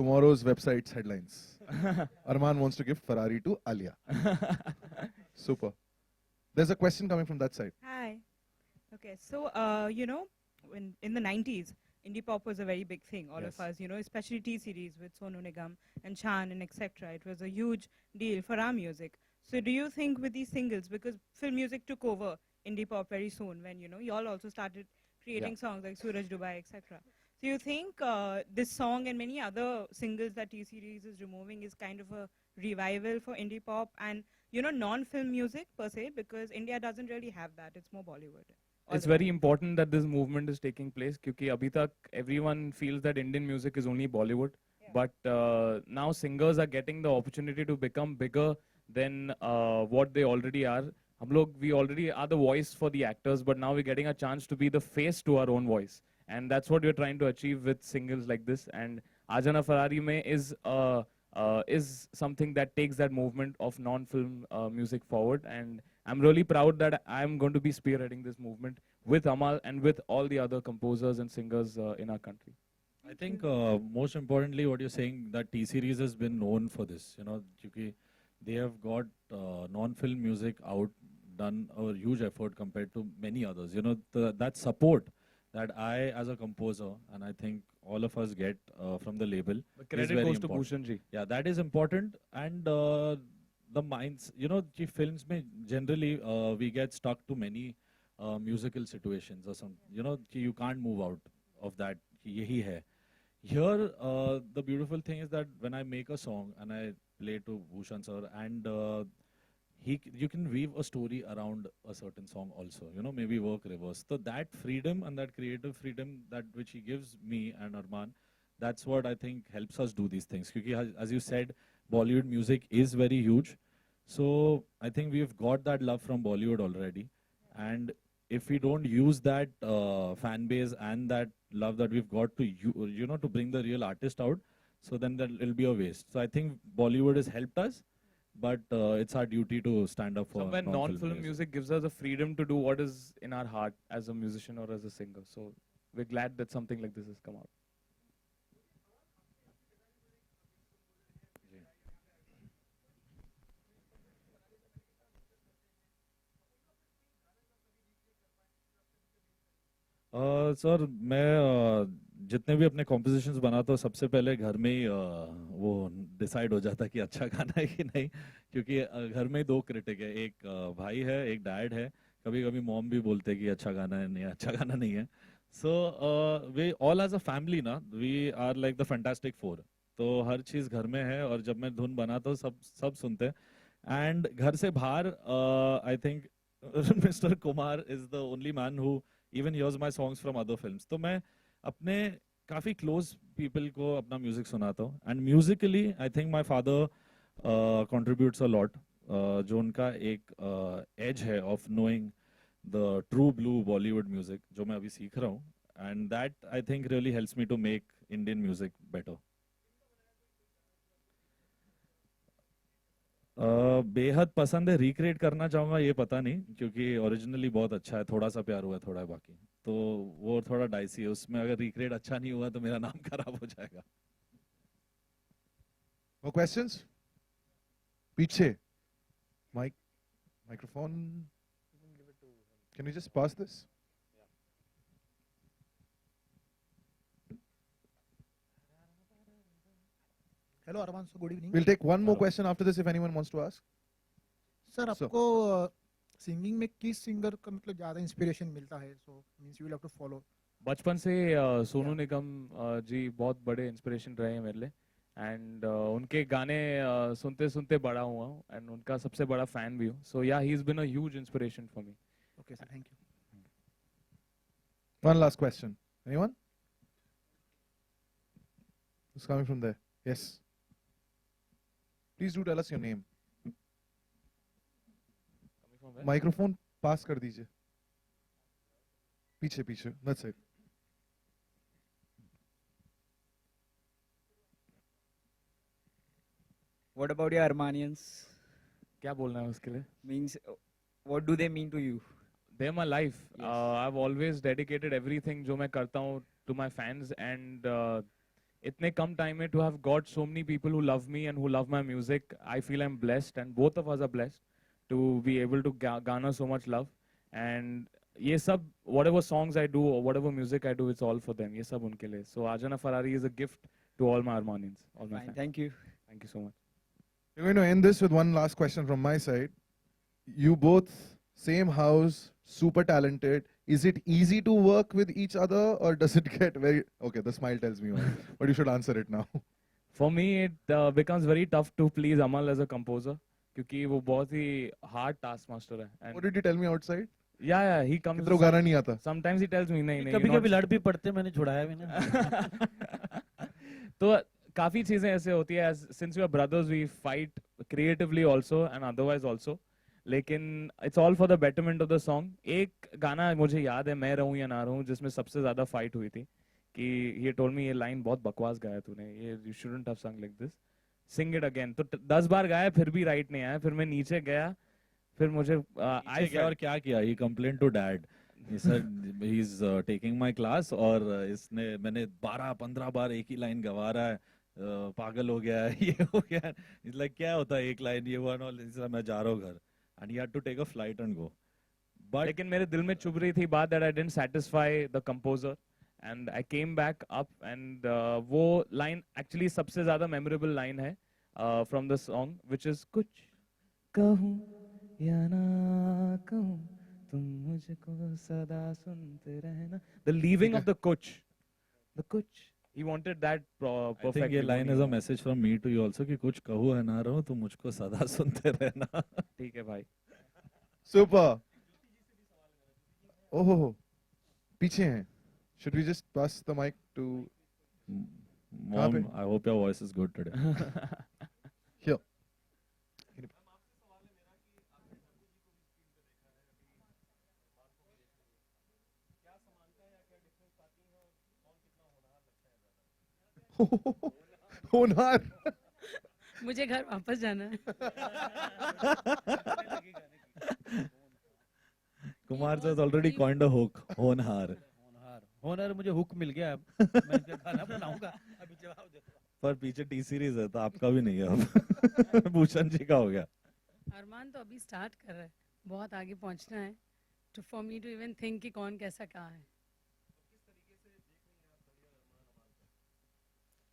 tomorrow's website's headlines. Arman wants to give Ferrari to Alia. Super. There's a question coming from that side. Hi. Okay, so when in the 90s, indie pop was a very big thing. All Yes. of us, especially T series with Sonu Nigam and Chan and etc. It was a huge deal for our music. So do you think with these singles, because film music took over indie pop very soon, when you all also started creating songs like Suraj Dubai, etc. So you think this song and many other singles that T series is removing is kind of a revival for indie pop and non-film music per se, because India doesn't really have that. It's more Bollywood. all It's the very time. important that this movement is taking place क्योंकि अभी तक everyone feels that Indian music is only Bollywood. Yeah. But now singers are getting the opportunity to become bigger than what they already are. We already are the voice for the actors, but now we're getting a chance to be the face to our own voice. And that's what we're trying to achieve with singles like this. And Ajana Ferrari Mein is something that takes that movement of non-film music forward. And I'm really proud that I'm going to be spearheading this movement with Amal and with all the other composers and singers in our country. I think most importantly, what you're saying, that T series has been known for this. क्योंकि they have got non-film music out, done a huge effort compared to many others. That support that I, as a composer, and I think all of us get from the label, The is credit very goes to important. Bhushan ji. Yeah, that is important. And the minds, कि films में generally we get stuck to many musical situations or some, कि you can't move out of that. कि यही है. Here, the beautiful thing is that when I make a song and I play to Bhushan sir, and you can weave a story around a certain song also, maybe work reverse. So that freedom and that creative freedom that which he gives me and Arman, that's what I think helps us do these things. Because as you said, Bollywood music is very huge. So I think we've got that love from Bollywood already. And if we don't use that fan base and that love that we've got to, to bring the real artist out, so then that it'll be a waste. So I think Bollywood has helped us, but it's our duty to stand up for Somewhere non-film non-film music gives us the freedom to do what is in our heart as a musician or as a singer. So we're glad that something like this has come out. Sir मैं जितने भी अपने compositions बनाता हूँ सबसे पहले घर में ही वो डिसाइड हो जाता है कि अच्छा गाना है कि नहीं, क्योंकि घर में ही दो क्रिटिक है, एक भाई है, एक डैड है. कभी कभी मॉम भी बोलते हैं कि अच्छा गाना है, नहीं अच्छा गाना नहीं है. So we all as a family ना, we are like the fantastic four. तो हर चीज़ घर में है और जब मैं धुन बनाता हूँ सब सब सुनते हैं. एंड घर से बाहर I think mister Kumar is the only man who even hears my songs from other films. तो मैं अपने काफ़ी close people को अपना music सुनाता हूँ. And musically, I think my father contributes a lot. जो उनका एक edge है of knowing the true blue Bollywood music, जो मैं अभी सीख रहा हूँ. And that, I think, really helps me to make Indian music better. बेहद पसंद है, रिक्रिएट करना चाहूँगा ये पता नहीं, क्योंकि ओरिजिनली बहुत अच्छा है, थोड़ा सा प्यार हुआ है, थोड़ा है बाकी, तो वो थोड़ा डाइसी है. उसमें अगर रिक्रिएट अच्छा नहीं हुआ तो मेरा नाम खराब हो जाएगा. More questions? पीछे. Microphone. Can you just pass this? Hello Armaan sir, good evening. We'll take one more question after this if anyone wants to ask. Sir So- आपको सिंगिंग में किस सिंगर का मतलब ज्यादा इंस्पिरेशन मिलता है? So means you will have to follow. बचपन से सोनू निगम जी बहुत बड़े इंस्पिरेशन रहे हैं मेरे लिए. एंड उनके गाने सुनते सुनते बड़ा हुआ हूँ एंड उनका सबसे बड़ा फैन भी हूँ. So yeah he is been a huge inspiration for me. Okay sir, thank you. One last question. Anyone? Who's coming from there? Yes. Please do tell us your name. Microphone pass कर दीजिए. पीछे पीछे. That's it. What about your Armanians? क्या बोलना है उसके लिए? Means, what do they mean to you? They're my life. Yes. I've always dedicated everything जो मैं करता हूँ to my fans and इतने कम time में to have got so many people who love me and who love my music, I feel I'm blessed, and both of us are blessed to be able to garner so much love. And ये सब whatever songs I do or whatever music I do, it's all for them. ये सब उनके लिए. So Ajana Ferrari is a gift to all my Armanians, all my Fine, fans. thank you. Thank you so much. We're going to end this with one last question from my side. You both, same house, super talented. Is it easy to work with each other, or does it get very... Okay, the smile tells me why, but you should answer it now. For me, it becomes very tough to please Amal as a composer, क्योंकि वो बहुत ही hard taskmaster है. And What did you tell me outside? yeah, he comes. कितना गाना नहीं आता. Sometimes he tells me नहीं. कभी you're कभी not- लड़ भी पड़ते, मैंने छुड़ाया भी ना. तो काफी चीजें ऐसे होती है. Since we are brothers, we fight creatively also and otherwise also. लेकिन it's all for the betterment of the song. एक गाना मुझे याद है, मैं रहूं या ना रहूं, जिसमें सबसे ज्यादा फाइट हुई थी कि he told me ये लाइन बहुत बकवास गाया तूने, ये you shouldn't have sung like this. Sing it again. तो 10 बार गाया, फिर भी राइट नहीं आया. फिर मैं नीचे गया, फिर मुझे I गया और क्या किया? He complained to dad. He said he's taking my class और इसने मैंने 12-15 बार एक ही लाइन गवा रहा है, पागल हो गया है, ये हो गया है. He's like क्या होता है एक लाइन, ये हुआ ना, मैं जा रहा हूँ घर. And he had to take a flight and go. But लेकिन मेरे दिल में चुभ रही थी बात that I didn't satisfy the composer, and I came back up, and वो line actually सबसे ज्यादा memorable line है from the song, which is कुछ कहूँ या ना कहूँ तुम मुझको सदा सुनते रहना. The leaving of the kuch. He wanted that I perfect. think ये line is a message from me to you also कि कुछ कहूँ है ना रहूँ तुम मुझको सदा सुनते रहना. ठीक है भाई. Super. Oh, पीछे हैं. Should we just pass the mic to... कहाँ पे? Mom, I hope your voice is good today. Here. होनहार. मुझे घर वापस जाना है. Kumar has already coined a hook. होनहार. होनर मुझे हुक मिल गया. अब मैं जब गाना बनाऊंगा अभी जवाब देता हूं. पर पीछे टी सीरीज है तो आपका भी नहीं है अब. भूषण जी का हो गया. अरमान तो अभी स्टार्ट कर रहा है, बहुत आगे पहुंचना है. Too for me to even think कि कौन कैसा कहाँ है.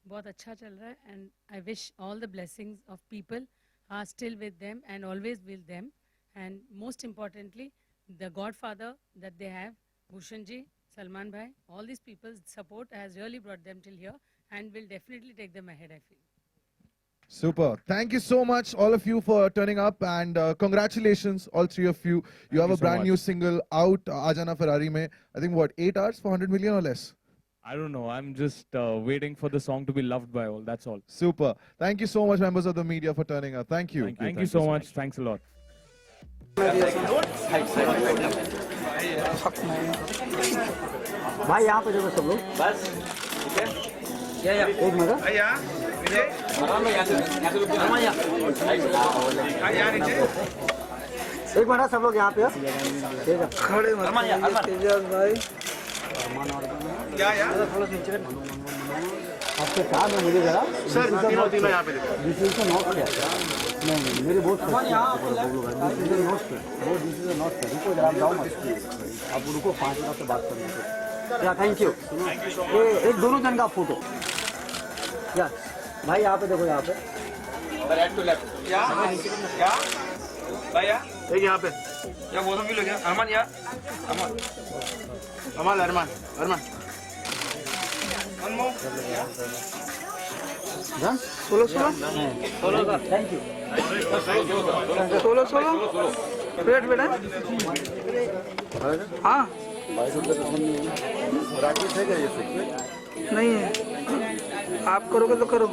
बहुत अच्छा चल रहा है, and I wish all the blessings of people are still with them and always with them, and most importantly the godfather that they have, Bhushan ji, Salman bhai, all these people's support has really brought them till here and will definitely take them ahead, I feel. Super. Thank you so much, all of you, for turning up, and congratulations, all three of you. You have you a so brand new much. single out, Ajana Ferrari mein. I think what, 8 hours for 100 million or less? I don't know. I'm just waiting for the song to be loved by all. That's all. Super. Thank you so much, members of the media, for turning up. Thank you. Thank you so much. Thanks a lot. भाई यहाँ पे देखो सब लोग. बस एक minute. एक minute सब लोग यहाँ पे. ठीक है. खड़े भाई. आपके साथ में मुझे जरा तीनों यहाँ पे नोट किया. नहीं मेरे बहुत नोट पे वो डिसीजन नोट पे. रुको जरा, आप जाओ मत. आप रुको, 5 मिनट से बात करना. या थैंक यू. एक दोनों जन का फोटो. या भाई यहाँ पे देखो, यहाँ पे एक यहाँ पे या वो भी लोग हैं. अरमान या अरमान सोलो का. Thank you. 16 प्लेट बेटा. हाँ नहीं है, आप करोगे तो करो.